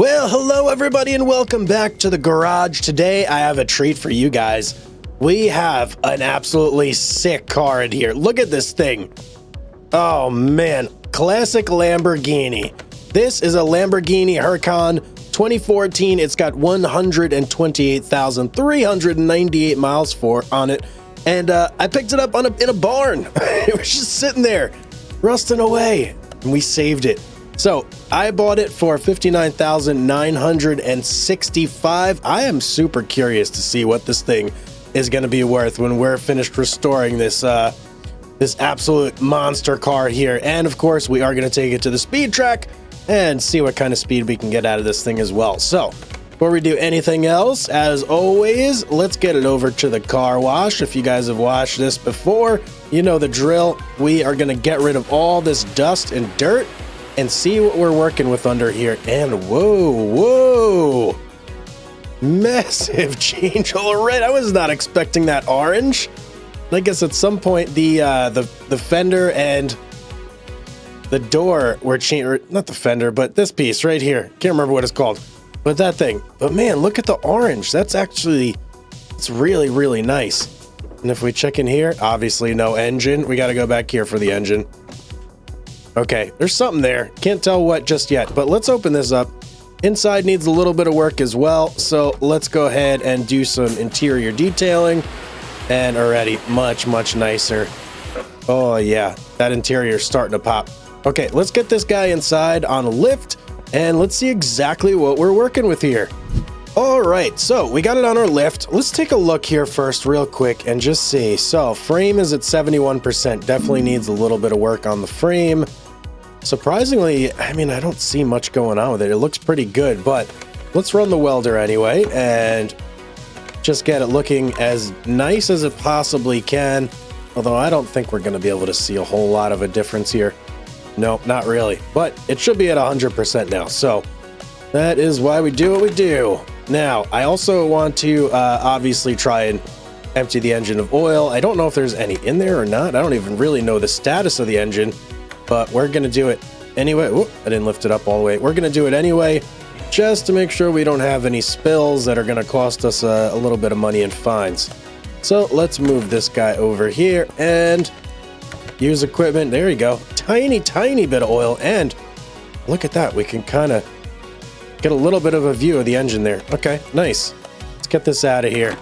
Well, hello everybody and welcome back to the garage. Today I have a treat for you guys. We have an absolutely sick car in here. Look at this thing. Oh man, classic Lamborghini. This is a Lamborghini Huracan 2014. It's got 128,398 miles on it. And I picked it up in a barn. It was just sitting there, rusting away, and we saved it. So I bought it for $59,965. I am super curious to see what this thing is going to be worth when we're finished restoring this this absolute monster car here. And of course, we are going to take it to the speed track and see what kind of speed we can get out of this thing as well. So before we do anything else, as always, let's get it over to the car wash. If you guys have washed this before, you know the drill. We are going to get rid of all this dust and dirt and see what we're working with under here. And whoa, massive change already. I was not expecting that orange. I guess at some point the fender and the door were changed, not the fender, but this piece right here. Can't remember what it's called, but that thing. But man, look at the orange. That's actually, it's really, really nice. And if we check in here, obviously no engine. We got to go back here for the engine. Okay, there's something there. Can't tell what just yet, but let's open this up. Inside needs a little bit of work as well, so let's go ahead and do some interior detailing. And already much nicer. Oh yeah, that interior is starting to pop. Okay, let's get this guy inside on a lift and let's see exactly what we're working with here. All right, so we got it on our lift. Let's take a look here first real quick and just see. So frame is at 71%, definitely needs a little bit of work on the frame. Surprisingly, I mean, I don't see much going on with it. It looks pretty good, but let's run the welder anyway and just get it looking as nice as it possibly can. Although I don't think we're going to be able to see a whole lot of a difference here. Nope, not really, but it should be at 100% now. So that is why we do what we do. Now, I also want to obviously try and empty the engine of oil. I don't know if there's any in there or not. I don't even really know the status of the engine, but we're going to do it anyway. Oop, I didn't lift it up all the way. We're going to do it anyway, just to make sure we don't have any spills that are going to cost us a little bit of money in fines. So let's move this guy over here and use equipment. There you go. Tiny bit of oil. And look at that. We can kind of get a little bit of a view of the engine there. Okay, nice. Let's get this out of here.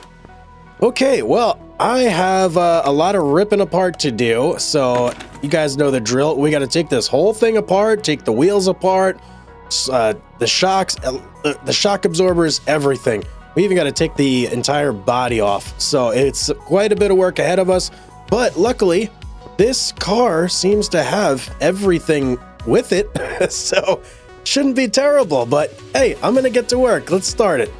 Okay, well, I have a lot of ripping apart to do. So you guys know the drill. We got to take this whole thing apart, take the wheels apart, the shocks, the shock absorbers, everything. We even got to take the entire body off. So it's quite a bit of work ahead of us. But luckily, this car seems to have everything with it. So shouldn't be terrible. But hey, I'm going to get to work. Let's start it.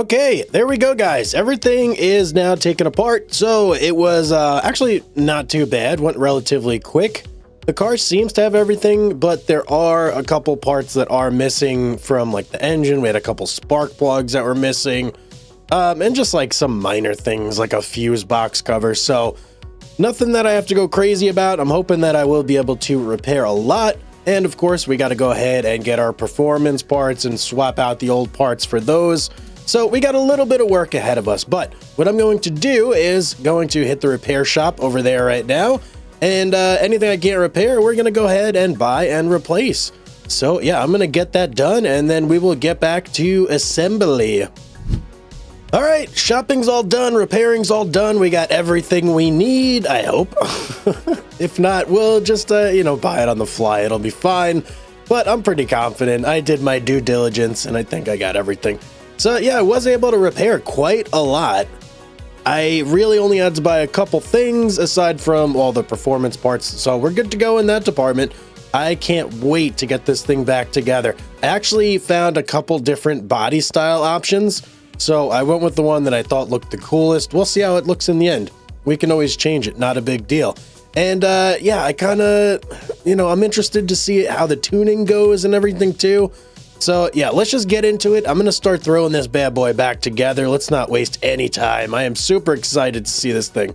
Okay, there we go, guys. Everything is now taken apart. So it was actually not too bad. Went relatively quick. The car seems to have everything, but there are a couple parts that are missing from like the engine. We had a couple spark plugs that were missing, and just like some minor things like a fuse box cover. So nothing that I have to go crazy about. I'm hoping that I will be able to repair a lot. And of course, we got to go ahead and get our performance parts and swap out the old parts for those. So we got a little bit of work ahead of us, but what I'm going to do is going to hit the repair shop over there right now. And anything I can't repair, we're going to go ahead and buy and replace. So yeah, I'm going to get that done and then we will get back to assembly. All right, shopping's all done, repairing's all done. We got everything we need, I hope. If not, we'll just, buy it on the fly. It'll be fine, but I'm pretty confident. I did my due diligence and I think I got everything. So yeah, I was able to repair quite a lot. I really only had to buy a couple things aside from all the performance parts. So we're good to go in that department. I can't wait to get this thing back together. I actually found a couple different body style options. So I went with the one that I thought looked the coolest. We'll see how it looks in the end. We can always change it, not a big deal. And yeah, I kind of, I'm interested to see how the tuning goes and everything too. So yeah, let's just get into it. I'm going to start throwing this bad boy back together. Let's not waste any time. I am super excited to see this thing.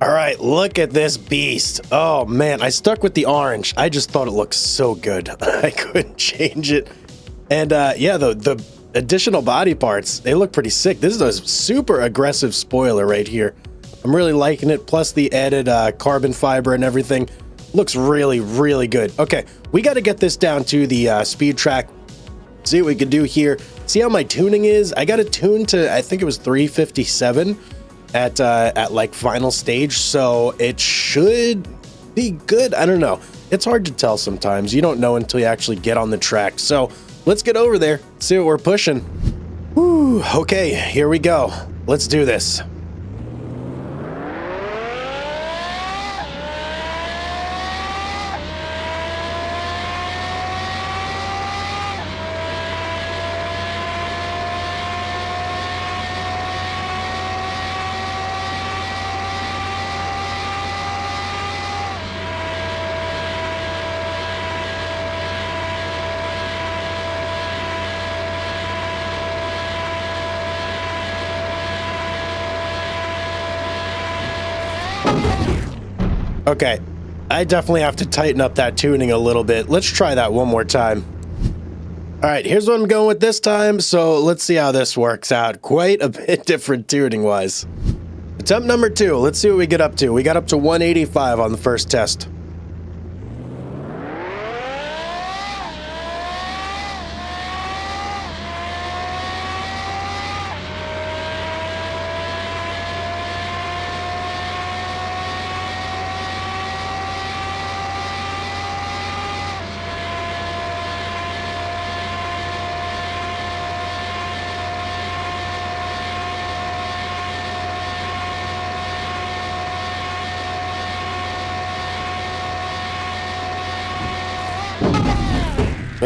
All right, look at this beast. Oh man, I stuck with the orange. I just thought it looked so good. I couldn't change it. And yeah, the additional body parts, they look pretty sick. This is a super aggressive spoiler right here. I'm really liking it. Plus the added carbon fiber and everything. Looks really, really good. Okay, we got to get this down to the speed track. See what we can do here. See how my tuning is? I got it tuned to, I think it was 357. At like final stage, so it should be good. I don't know. It's hard to tell sometimes. You don't know until you actually get on the track. So let's get over there, see what we're pushing. Whew, okay, here we go. Let's do this. Okay, I definitely have to tighten up that tuning a little bit. Let's try that one more time. All right, here's what I'm going with this time, so let's see how this works out. Quite a bit different tuning-wise. Attempt number 2, let's see what we get up to. We got up to 185 on the first test.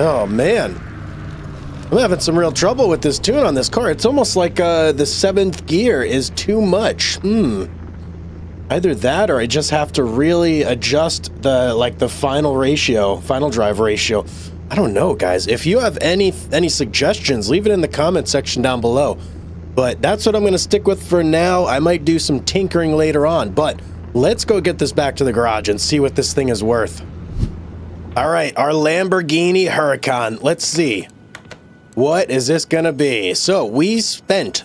Oh man, I'm having some real trouble with this tune on this car. It's almost like the 7th gear is too much. Either that or I just have to really adjust the final drive ratio. I don't know, guys. If you have any suggestions, leave it in the comment section down below. But that's what I'm going to stick with for now. I might do some tinkering later on, but let's go get this back to the garage and see what this thing is worth. All right, our Lamborghini Huracan. Let's see. What is this gonna be? So we spent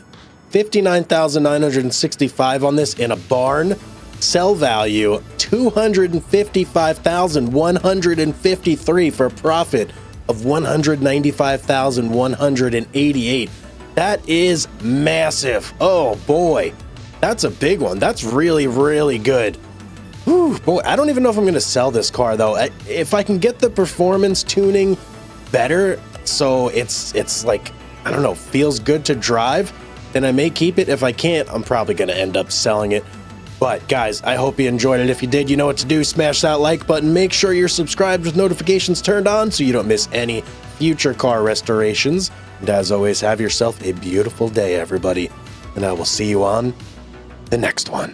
$59,965 on this in a barn. Sell value $255,153 for a profit of $195,188. That is massive. Oh boy, that's a big one. That's really, really good. Whew, boy, I don't even know if I'm going to sell this car, though. If I can get the performance tuning better, so it's like, I don't know, feels good to drive, then I may keep it. If I can't, I'm probably going to end up selling it. But, guys, I hope you enjoyed it. If you did, you know what to do. Smash that like button. Make sure you're subscribed with notifications turned on so you don't miss any future car restorations. And as always, have yourself a beautiful day, everybody. And I will see you on the next one.